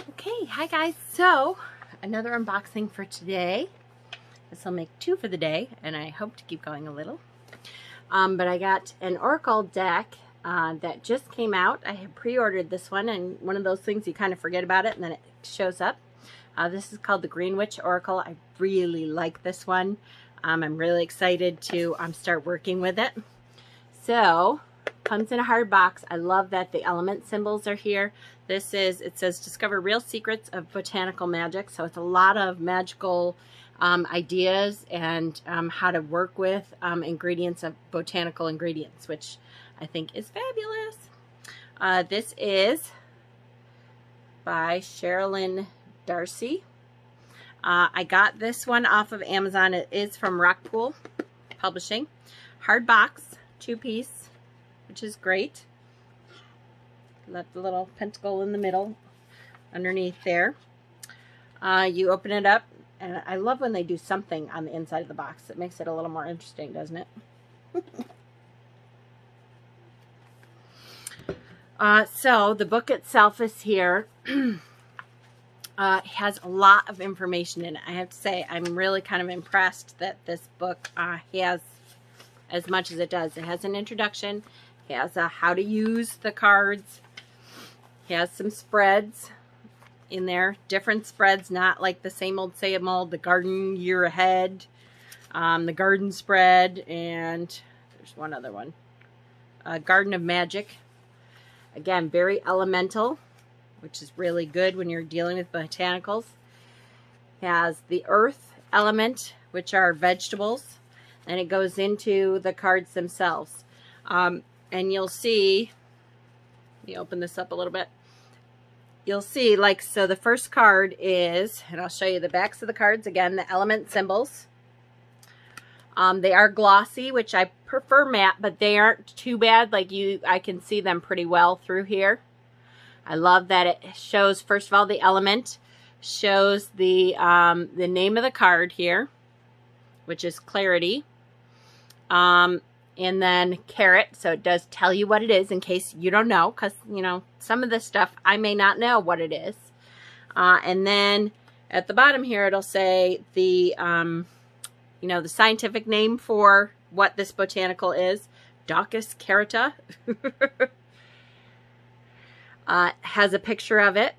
Okay, hi guys. So, another unboxing for today. This will make 2 for the day, and I hope to keep going a little. But I got an Oracle deck that just came out. I had pre-ordered this one, and one of those things you kind of forget about it, and then it shows up. This is called the Green Witch Oracle. I really like this one. I'm really excited to start working with it. So, comes in a hard box. I love that the element symbols are here. It says discover real secrets of botanical magic. So it's a lot of magical ideas and how to work with ingredients of botanical ingredients, which I think is fabulous. This is by Sherilyn Darcy. I got this one off of Amazon. It is from Rockpool Publishing. Hard box, 2-piece, which is great. Left the little pentacle in the middle underneath there. You open it up, and I love when they do something on the inside of the box. It makes it a little more interesting, doesn't it? So the book itself is here. Has a lot of information in it. I have to say, I'm really kind of impressed that this book has as much as it does. It has an introduction. It has how to use the cards. It has some spreads in there. Different spreads, not like the same old the garden year ahead. The garden spread, and there's one other one. Garden of Magic. Again, very elemental, which is really good when you're dealing with botanicals. It has the earth element, which are vegetables, and it goes into the cards themselves. And you'll see, let me open this up a little bit. You'll see, like, so the first card is, and I'll show you the backs of the cards again, the element symbols. They are glossy, which I prefer matte, but they aren't too bad. Like, I can see them pretty well through here. I love that it shows, first of all, the element, shows the name of the card here, which is Clarity. And then carrot, so it does tell you what it is in case you don't know, because, you know, some of this stuff I may not know what it is. And then at the bottom here, it'll say the, you know, the scientific name for what this botanical is, Daucus carota. Has a picture of it,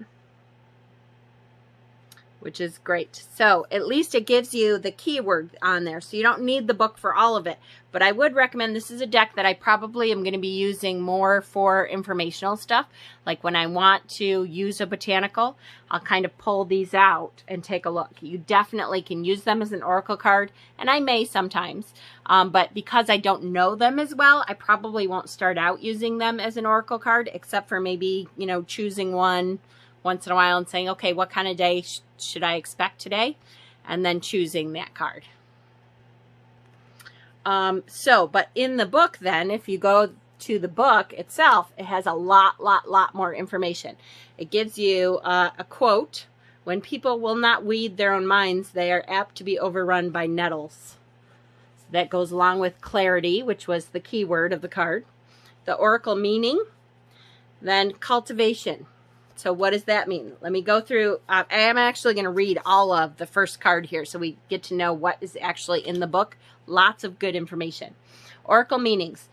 which is great. So at least it gives you the keyword on there, so you don't need the book for all of it. But I would recommend, this is a deck that I probably am going to be using more for informational stuff. Like when I want to use a botanical, I'll kind of pull these out and take a look. You definitely can use them as an oracle card, and I may sometimes. But because I don't know them as well, I probably won't start out using them as an oracle card, except for maybe, you know, choosing one once in a while and saying, okay, what kind of day should I expect today? And then choosing that card. But in the book then, if you go to the book itself, it has a lot more information. It gives you a quote: when people will not weed their own minds, they are apt to be overrun by nettles. So that goes along with clarity, which was the key word of the card. The oracle meaning, then cultivation. So what does that mean? Let me go through. I am actually going to read all of the first card here so we get to know what is actually in the book. Lots of good information. Oracle meanings.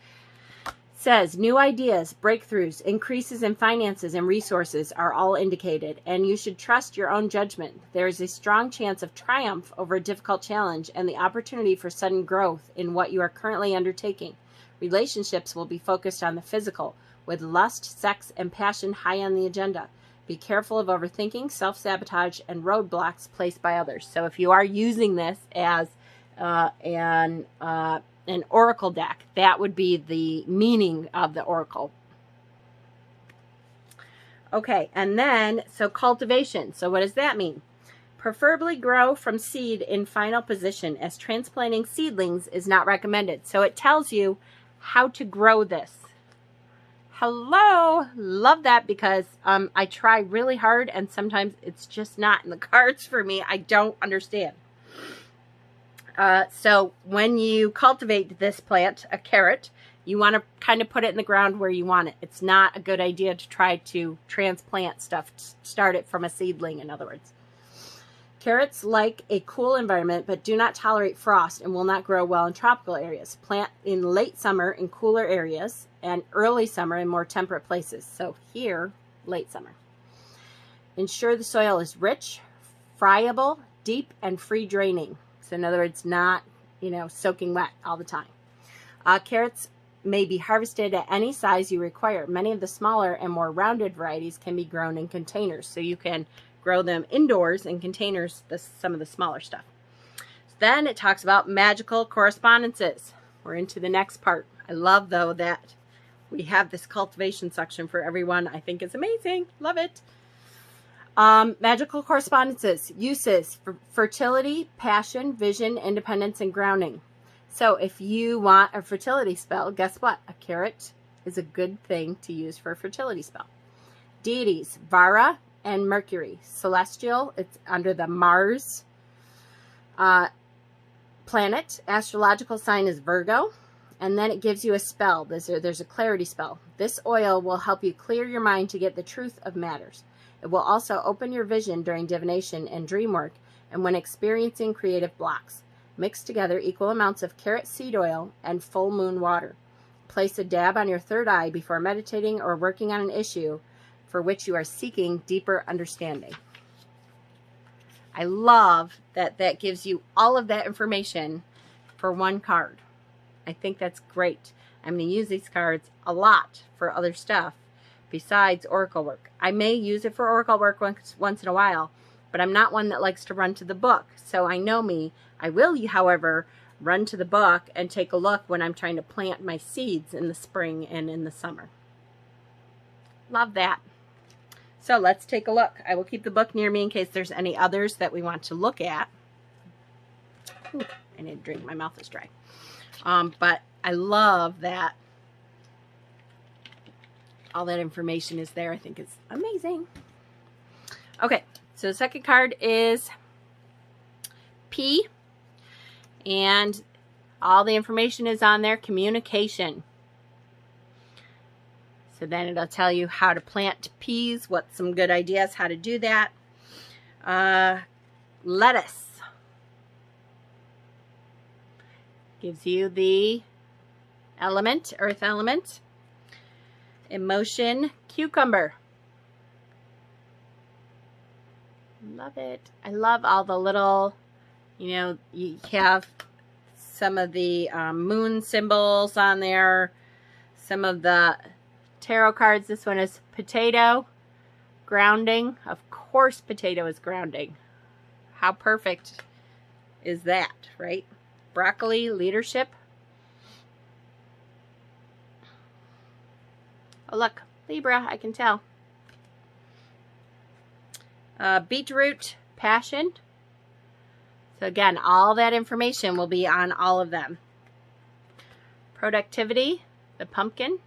Says new ideas, breakthroughs, increases in finances and resources are all indicated, and you should trust your own judgment. There is a strong chance of triumph over a difficult challenge and the opportunity for sudden growth in what you are currently undertaking. Relationships will be focused on the physical, with lust, sex, and passion high on the agenda. Be careful of overthinking, self-sabotage, and roadblocks placed by others. So if you are using this as an oracle deck, that would be the meaning of the oracle. Okay, and then, so cultivation. So what does that mean? Preferably grow from seed in final position, as transplanting seedlings is not recommended. So it tells you how to grow this. Hello, love that, because I try really hard and sometimes it's just not in the cards for me. I don't understand. So when you cultivate this plant, a carrot, You want to kind of put it in the ground where you want it. It's not a good idea to try to transplant stuff, start it from a seedling, in other words. Carrots like a cool environment but do not tolerate frost and will not grow well in tropical areas. Plant in late summer in cooler areas and early summer in more temperate places. So here, late summer. Ensure the soil is rich, friable, deep, and free draining. So in other words, not, soaking wet all the time. Carrots may be harvested at any size you require. Many of the smaller and more rounded varieties can be grown in containers. So you can grow them indoors in containers, some of the smaller stuff. Then it talks about magical correspondences. We're into the next part. I love, though, that we have this cultivation section for everyone. I think it's amazing. Love it. Magical correspondences. Uses for fertility, passion, vision, independence, and grounding. So if you want a fertility spell, guess what? A carrot is a good thing to use for a fertility spell. Deities, Vara and Mercury. Celestial, it's under the Mars planet. Astrological sign is Virgo. And then it gives you a spell. There's a clarity spell. This oil will help you clear your mind to get the truth of matters. It will also open your vision during divination and dream work and when experiencing creative blocks. Mix together equal amounts of carrot seed oil and full moon water. Place a dab on your third eye before meditating or working on an issue for which you are seeking deeper understanding. I love that that gives you all of that information for one card. I think that's great. I'm going to use these cards a lot for other stuff besides oracle work. I may use it for oracle work once in a while, but I'm not one that likes to run to the book. So I know me. I will, however, run to the book and take a look when I'm trying to plant my seeds in the spring and in the summer. Love that. So let's take a look. I will keep the book near me in case there's any others that we want to look at. Ooh, I need a drink. My mouth is dry. But I love that all that information is there. I think it's amazing. Okay, so the second card is P, and all the information is on there. Communication. So then it'll tell you how to plant peas, what some good ideas, how to do that. Lettuce. Gives you the element, earth element. Emotion, cucumber. Love it. I love all the little, you have some of the moon symbols on there. Some of the tarot cards. This one is potato, grounding. Of course potato is grounding. How perfect is that, right? Broccoli, leadership. Oh, look, Libra, I can tell. Beetroot, passion. So again, all that information will be on all of them. Productivity, the pumpkin.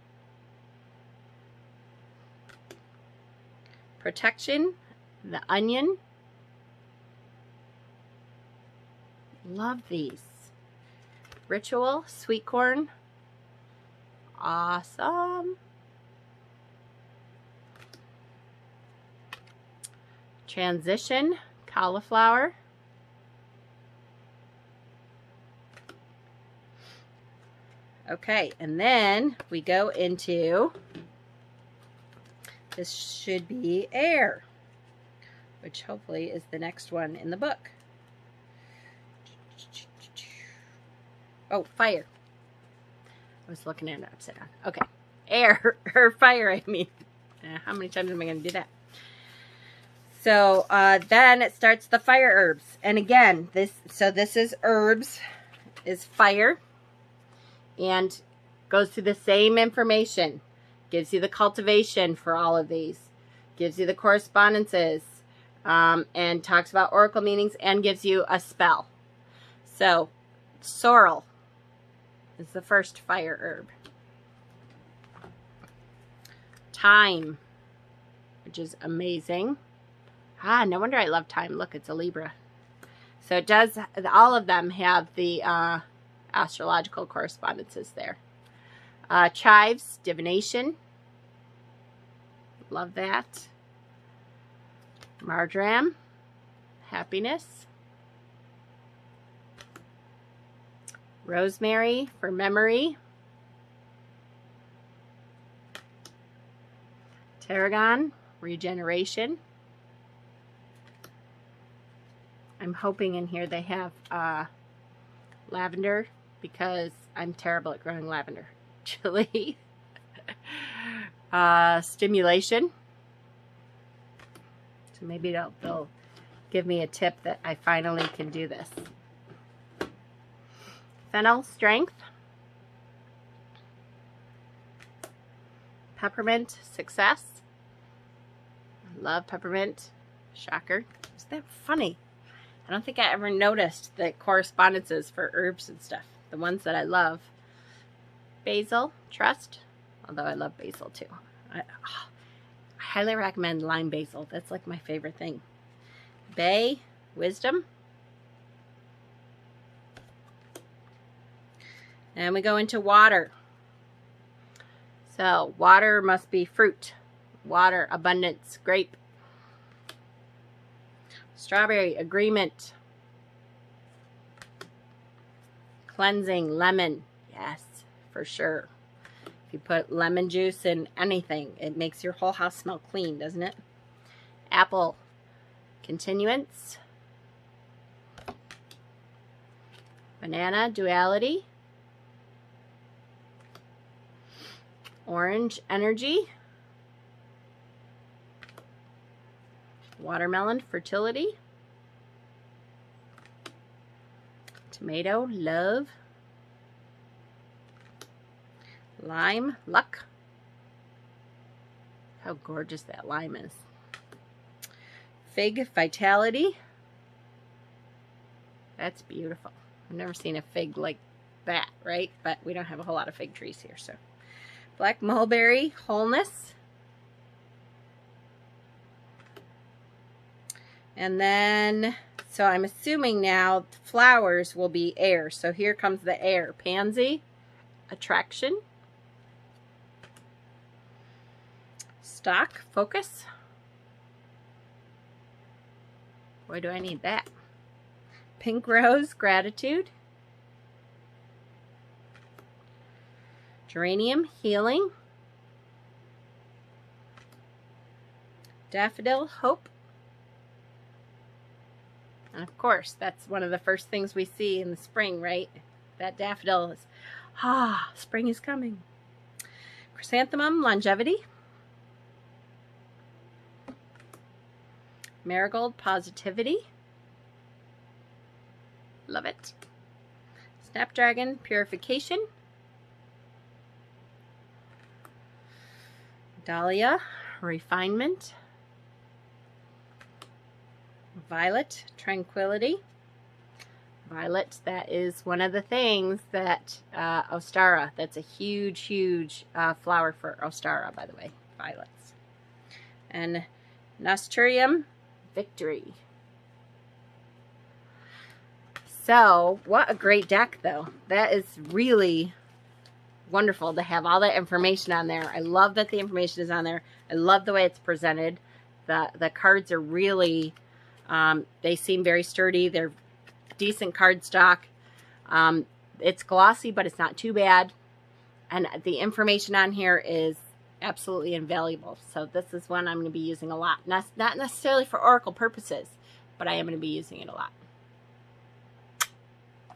Protection, the onion. Love these. Ritual, sweet corn. Awesome. Transition, cauliflower. Okay, and then we go into, this should be air, which hopefully is the next one in the book. Oh, fire. I was looking at it upside down. Okay. Air, or fire, I mean. How many times am I going to do that? So, then it starts the fire herbs. And again, this is herbs, is fire. And goes through the same information. Gives you the cultivation for all of these. Gives you the correspondences. And talks about oracle meanings and gives you a spell. So, sorrel is the first fire herb. Thyme, which is amazing. No wonder I love thyme. Look, it's a Libra. So it does, all of them have the astrological correspondences there. Chives, divination. Love that. Marjoram, happiness. Rosemary for memory. Tarragon, regeneration. I'm hoping in here they have lavender because I'm terrible at growing lavender. Chili. Stimulation. So maybe they'll give me a tip that I finally can do this. Fennel, strength. Peppermint, success. I love peppermint. Shocker. Isn't that funny? I don't think I ever noticed the correspondences for herbs and stuff. The ones that I love. Basil, trust. Although I love basil too. I highly recommend lime basil. That's like my favorite thing. Bay, wisdom. And we go into water. So water must be fruit. Water, abundance, grape. Strawberry, agreement. Cleansing, lemon. Yes, for sure. If you put lemon juice in anything, it makes your whole house smell clean, doesn't it? Apple, continuance. Banana, duality. Orange, energy. Watermelon, fertility. Tomato, love. Lime, luck. How gorgeous that lime is. Fig, vitality. That's beautiful. I've never seen a fig like that, right? But we don't have a whole lot of fig trees here, so. Black mulberry, wholeness. And then, so I'm assuming now flowers will be air. So here comes the air. Pansy, attraction. Stock, focus. Why do I need that? Pink rose, gratitude. Geranium, healing. Daffodil, hope. And of course, that's one of the first things we see in the spring, right? That daffodil is, spring is coming. Chrysanthemum, longevity. Marigold, positivity. Love it. Snapdragon, purification. Dahlia, refinement. Violet, tranquility. Violet, that is one of the things that Ostara, that's a huge, huge flower for Ostara, by the way, violets. And Nasturtium, victory. So, what a great deck, though. That is really wonderful to have all that information on there. I love that the information is on there. I love the way it's presented. The cards are really, they seem very sturdy. They're decent cardstock. It's glossy, but it's not too bad. And the information on here is absolutely invaluable. So this is one I'm going to be using a lot. Not necessarily for oracle purposes, but I am going to be using it a lot.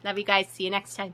Love you guys. See you next time.